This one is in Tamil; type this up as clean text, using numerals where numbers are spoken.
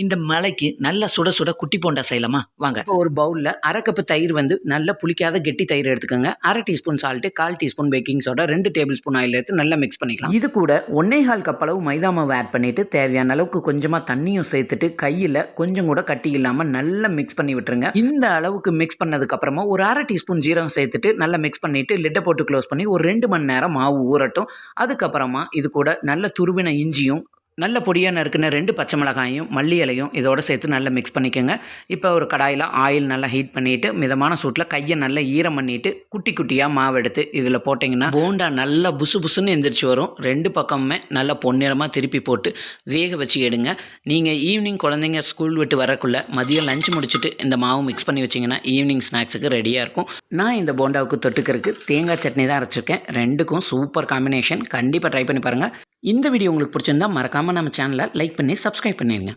இந்த மழைக்கு நல்ல சுட சுட குட்டி போண்டா செய்யலாமா? வாங்க. இப்போ ஒரு பவுல்ல 1/2 கப் தயிர் வந்து நல்ல புளிக்காத கெட்டி தயிர் எடுத்துக்கோங்க. 1/2 teaspoon salt, 1/4 teaspoon baking soda, 2 table spoon oil எடுத்து நல்லா மிக்ஸ் பண்ணிக்கலாம். இது கூட 1 1/4 கப் அளவு மைதா மாவு ஆட் பண்ணிட்டு தேவையான அளவுக்கு கொஞ்சமா தண்ணியும் சேர்த்துட்டு கையில கொஞ்சம் கூட கட்டி இல்லாம நல்லா மிக்ஸ் பண்ணி விட்டுருங்க. இந்த அளவுக்கு மிக்ஸ் பண்ணதுக்கு அப்புறமா ஒரு 1/2 டீஸ்பூன் ஜீரகம் சேர்த்துட்டு நல்லா மிக்ஸ் பண்ணிட்டு லிட்ட போட்டு க்ளோஸ் பண்ணி ஒரு 2 மணி நேரம் மாவு ஊறட்டும். அதுக்கப்புறமா இது கூட நல்ல துருவின இஞ்சியும் நல்ல பொடியாக நறுக்குன 2 பச்சை மிளகாயும் மல்லி இலையும் இதோட சேர்த்து நல்லா மிக்ஸ் பண்ணிக்கோங்க. இப்போ ஒரு கடாயில் ஆயில் நல்லா ஹீட் பண்ணிவிட்டு மிதமான சூட்டில் கையை நல்லா ஈரம் பண்ணிவிட்டு குட்டி குட்டியாக மாவு எடுத்து இதில் போட்டிங்கன்னா போண்டா நல்லா புசு புசுன்னு எந்திரிச்சு வரும். 2 பக்கமுமே நல்லா பொன்னிறமாக திருப்பி போட்டு வேக வச்சு எடுங்க. நீங்கள் ஈவினிங் குழந்தைங்க ஸ்கூல் விட்டு வரக்குள்ளே மதியம் லஞ்ச் முடிச்சுட்டு இந்த மாவு மிக்ஸ் பண்ணி வச்சிங்கன்னா ஈவினிங் ஸ்நாக்ஸுக்கு ரெடியாக இருக்கும். நான் இந்த போண்டாவுக்கு தொட்டுக்கிறதுக்கு தேங்காய் சட்னி தான் அரைச்சிருக்கேன். 2க்கும் சூப்பர் காம்பினேஷன். கண்டிப்பாக ட்ரை பண்ணி பாருங்கள். இந்த வீடியோ உங்களுக்கு பிடிச்சிருந்தா மறக்காமல் நம்ம சேனலை லைக் பண்ணி சப்ஸ்கிரைப் பண்ணிடுங்க.